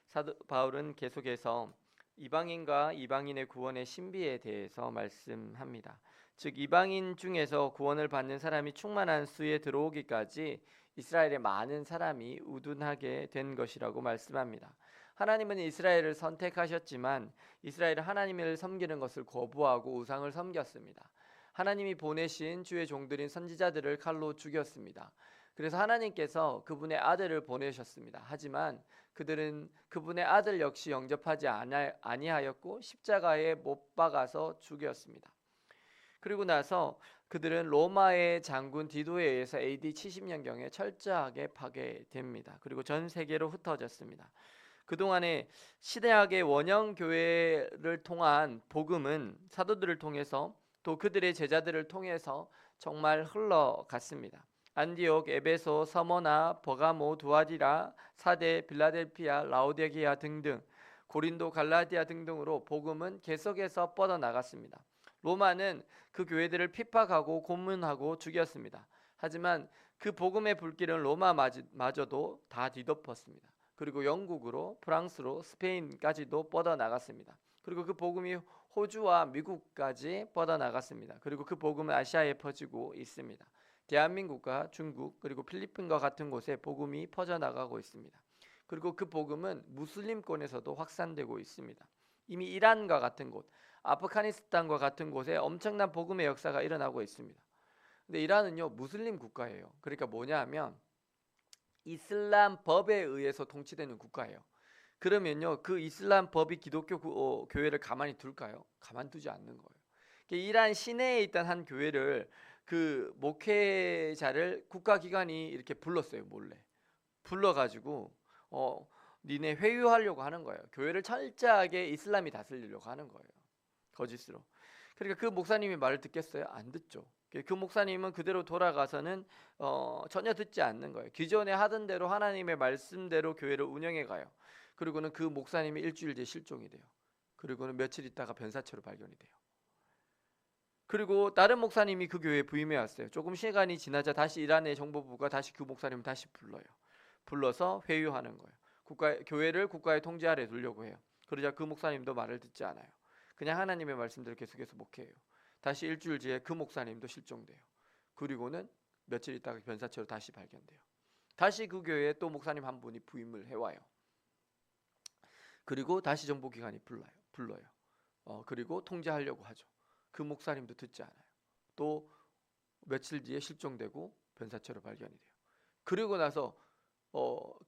사도 바울은 계속해서 이방인과 이방인의 구원의 신비에 대해서 말씀합니다. 즉 이방인 중에서 구원을 받는 사람이 충만한 수에 들어오기까지 이스라엘의 많은 사람이 우둔하게 된 것이라고 말씀합니다. 하나님은 이스라엘을 선택하셨지만 이스라엘은 하나님을 섬기는 것을 거부하고 우상을 섬겼습니다. 하나님이 보내신 주의 종들인 선지자들을 칼로 죽였습니다. 그래서 하나님께서 그분의 아들을 보내셨습니다. 하지만 그들은 그분의 아들 역시 영접하지 아니하였고 십자가에 못 박아서 죽였습니다. 그리고 나서 그들은 로마의 장군 디도에 의해서 AD 70년경에 철저하게 파괴됩니다. 그리고 전 세계로 흩어졌습니다. 그동안에 시대학의 원형 교회를 통한 복음은 사도들을 통해서 또 그들의 제자들을 통해서 정말 흘러갔습니다. 안디옥, 에베소, 서머나, 버가모, 두아디라, 사데, 빌라델피아, 라오디게아 등등 고린도, 갈라디아 등등으로 복음은 계속해서 뻗어나갔습니다. 로마는 그 교회들을 핍박하고 고문하고 죽였습니다. 하지만 그 복음의 불길은 로마마저도 다 뒤덮었습니다. 그리고 영국으로, 프랑스로, 스페인까지도 뻗어나갔습니다. 그리고 그 복음이 호주와 미국까지 뻗어나갔습니다. 그리고 그 복음은 아시아에 퍼지고 있습니다. 대한민국과 중국 그리고 필리핀과 같은 곳에 복음이 퍼져나가고 있습니다. 그리고 그 복음은 무슬림권에서도 확산되고 있습니다. 이미 이란과 같은 곳, 아프가니스탄과 같은 곳에 엄청난 복음의 역사가 일어나고 있습니다. 근데 이란은요 무슬림 국가예요. 그러니까 뭐냐 하면 이슬람 법에 의해서 통치되는 국가예요. 그러면요 그 이슬람 법이 기독교 교회를 가만히 둘까요? 가만두지 않는 거예요. 이란 시내에 있던 한 교회를 그 목회자를 국가기관이 이렇게 불렀어요. 몰래 불러가지고 니네 회유하려고 하는 거예요. 교회를 철저하게 이슬람이 다스리려고 하는 거예요. 거짓으로. 그러니까 그 목사님이 말을 듣겠어요? 안 듣죠. 그 목사님은 그대로 돌아가서는 전혀 듣지 않는 거예요. 기존에 하던 대로 하나님의 말씀대로 교회를 운영해 가요. 그리고는 그 목사님이 일주일 뒤에 실종이 돼요. 그리고는 며칠 있다가 변사체로 발견이 돼요. 그리고 다른 목사님이 그 교회에 부임해 왔어요. 조금 시간이 지나자 다시 이란의 정보부가 다시 그 목사님을 다시 불러요. 불러서 회유하는 거예요. 교회를 국가의 통제 아래 두려고 해요. 그러자 그 목사님도 말을 듣지 않아요. 그냥 하나님의 말씀대로 계속해서 목회해요. 다시 일주일 뒤에 그 목사님도 실종돼요. 그리고는 며칠 있다가 변사체로 다시 발견돼요. 다시 그 교회에 또 목사님 한 분이 부임을 해와요. 그리고 다시 정보기관이 불러요. 그리고 통제하려고 하죠. 그 목사님도 듣지 않아요. 또 며칠 뒤에 실종되고 변사체로 발견이 돼요. 그리고 나서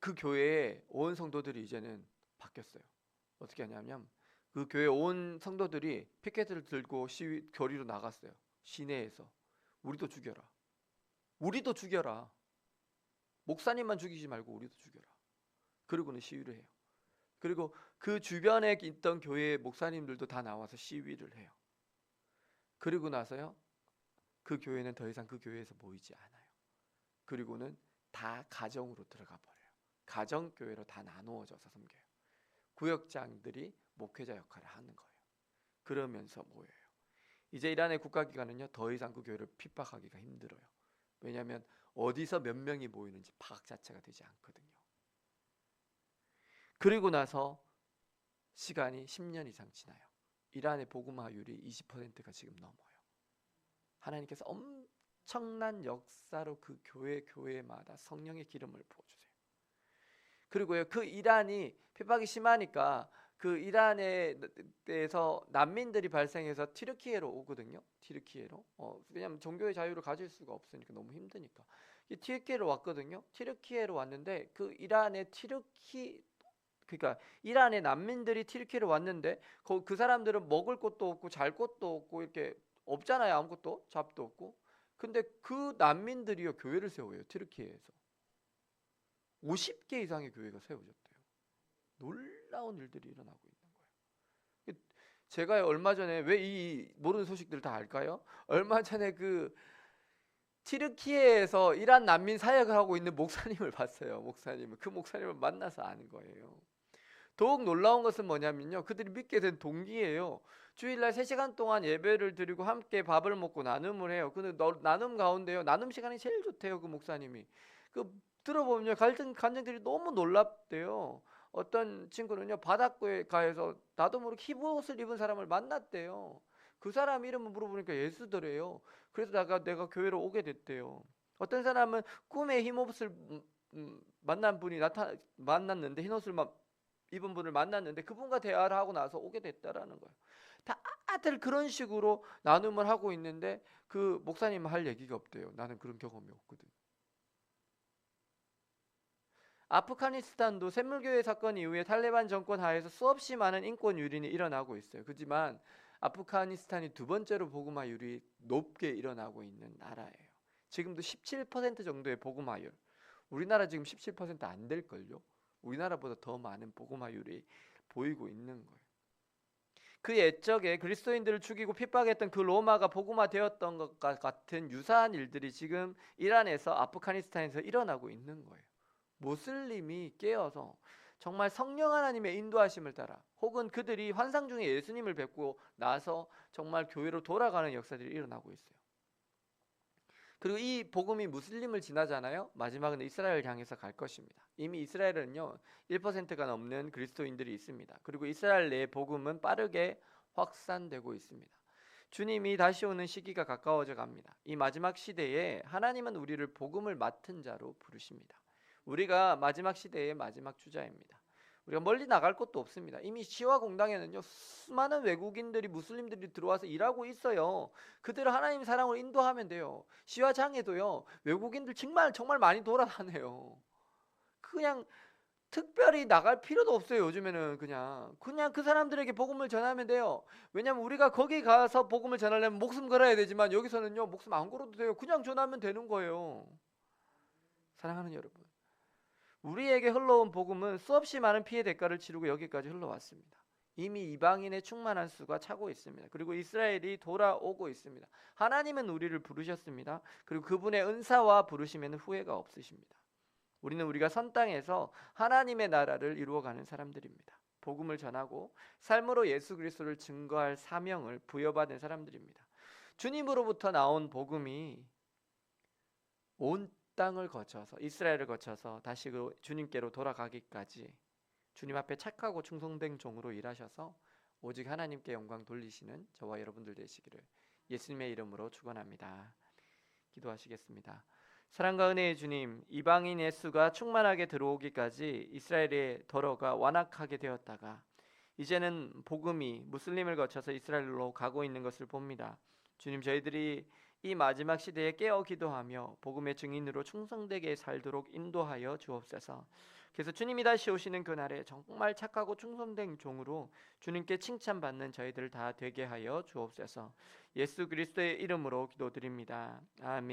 그 교회에 온 성도들이 이제는 바뀌었어요. 어떻게 하냐면 그 교회 온 성도들이 피켓을 들고 거리로 나갔어요. 시내에서 우리도 죽여라. 우리도 죽여라. 목사님만 죽이지 말고 우리도 죽여라. 그리고는 시위를 해요. 그리고 그 주변에 있던 교회 목사님들도 다 나와서 시위를 해요. 그리고 나서요. 그 교회는 더 이상 그 교회에서 모이지 않아요. 그리고는 다 가정으로 들어가 버려요. 가정교회로 다 나누어져서 섬겨요. 구역장들이 목회자 역할을 하는 거예요. 그러면서 모여요. 이제 이란의 국가기관은요 더 이상 그 교회를 핍박하기가 힘들어요. 왜냐하면 어디서 몇 명이 모이는지 파악 자체가 되지 않거든요. 그리고 나서 시간이 10년 이상 지나요. 이란의 복음화율이 20%가 지금 넘어요. 하나님께서 엄청난 역사로 그 교회마다 성령의 기름을 부어주세요. 그리고요 그 이란이 핍박이 심하니까 그 이란에서 난민들이 발생해서 튀르키예로 오거든요. 튀르키예로. 왜냐하면 종교의 자유를 가질 수가 없으니까 너무 힘드니까. 이 튀르키예로 왔거든요. 튀르키예로 왔는데 그 그러니까 이란의 난민들이 튀르키예로 왔는데 그 사람들은 먹을 것도 없고 잘 것도 없고 이렇게 없잖아요. 아무것도 잡도 없고. 근데 그 난민들이요 교회를 세워요. 튀르키예에서 50개 이상의 교회가 세워졌대요. 놀라운 일들이 일어나고 있는 거예요. 제가 얼마 전에 왜 이 모르는 소식들을 다 알까요? 얼마 전에 그 튀르키예에서 이란 난민 사역을 하고 있는 목사님을 봤어요. 그 목사님을 만나서 아는 거예요. 더욱 놀라운 것은 뭐냐면요. 그들이 믿게 된 동기예요. 주일날 3시간 동안 예배를 드리고 함께 밥을 먹고 나눔을 해요. 근데 나눔 가운데요. 나눔 시간이 제일 좋대요. 그 목사님이. 들어보면요. 간증들이 너무 놀랍대요. 어떤 친구는요 바닷가에서 나도 모르게 흰옷을 입은 사람을 만났대요. 그 사람 이름을 물어보니까 예수더래요. 그래서 내가 교회로 오게 됐대요. 어떤 사람은 꿈에 흰옷을 만났는데 흰옷을 입은 분을 만났는데 그분과 대화를 하고 나서 오게 됐다라는 거예요. 다들 그런 식으로 나눔을 하고 있는데 그 목사님은 할 얘기가 없대요. 나는 그런 경험이 없거든. 아프가니스탄도 샘물교회 사건 이후에 탈레반 정권 하에서 수없이 많은 인권 유린이 일어나고 있어요. 그렇지만 아프가니스탄이 두 번째로 복음화율이 높게 일어나고 있는 나라예요. 지금도 17% 정도의 복음화율. 우리나라 지금 17%안 될걸요? 우리나라보다 더 많은 복음화율이 보이고 있는 거예요. 그 옛적에 그리스도인들을 죽이고 핍박했던 그 로마가 복음화되었던 것과 같은 유사한 일들이 지금 이란에서 아프가니스탄에서 일어나고 있는 거예요. 무슬림이 깨어서 정말 성령 하나님의 인도하심을 따라 혹은 그들이 환상 중에 예수님을 뵙고 나서 정말 교회로 돌아가는 역사들이 일어나고 있어요. 그리고 이 복음이 무슬림을 지나잖아요. 마지막은 이스라엘 향해서 갈 것입니다. 이미 이스라엘은요 1%가 넘는 그리스도인들이 있습니다. 그리고 이스라엘 내 복음은 빠르게 확산되고 있습니다. 주님이 다시 오는 시기가 가까워져 갑니다. 이 마지막 시대에 하나님은 우리를 복음을 맡은 자로 부르십니다. 우리가 마지막 시대의 마지막 주자입니다. 우리가 멀리 나갈 곳도 없습니다. 이미 시와 공당에는요 수많은 외국인들이 무슬림들이 들어와서 일하고 있어요. 그들을 하나님 사랑으로 인도하면 돼요. 시와 장에도요 외국인들 정말 많이 돌아다녀요. 그냥 특별히 나갈 필요도 없어요. 요즘에는 그냥 그 사람들에게 복음을 전하면 돼요. 왜냐면 우리가 거기 가서 복음을 전하려면 목숨 걸어야 되지만 여기서는요 목숨 안 걸어도 돼요. 그냥 전하면 되는 거예요. 사랑하는 여러분, 우리에게 흘러온 복음은 수없이 많은 피해 대가를 치르고 여기까지 흘러왔습니다. 이미 이방인의 충만한 수가 차고 있습니다. 그리고 이스라엘이 돌아오고 있습니다. 하나님은 우리를 부르셨습니다. 그리고 그분의 은사와 부르심에는 후회가 없으십니다. 우리는 우리가 선 땅에서 하나님의 나라를 이루어가는 사람들입니다. 복음을 전하고 삶으로 예수 그리스도를 증거할 사명을 부여받은 사람들입니다. 주님으로부터 나온 복음이 온 땅을 거쳐서 이스라엘을 거쳐서 다시 그 주님께로 돌아가기까지 주님 앞에 착하고 충성된 종으로 일하셔서 오직 하나님께 영광 돌리시는 저와 여러분들 되시기를 예수님의 이름으로 축원합니다. 기도하시겠습니다. 사랑과 은혜의 주님, 이방인의 수가 충만하게 들어오기까지 이스라엘의 더러가 완악하게 되었다가 이제는 복음이 무슬림을 거쳐서 이스라엘로 가고 있는 것을 봅니다. 주님, 저희들이 이 마지막 시대에 깨어 기도하며 복음의 증인으로 충성되게 살도록 인도하여 주옵소서. 그래서 주님이 다시 오시는 그날에 정말 착하고 충성된 종으로 주님께 칭찬받는 저희들 다 되게 하여 주옵소서. 예수 그리스도의 이름으로 기도드립니다. 아멘.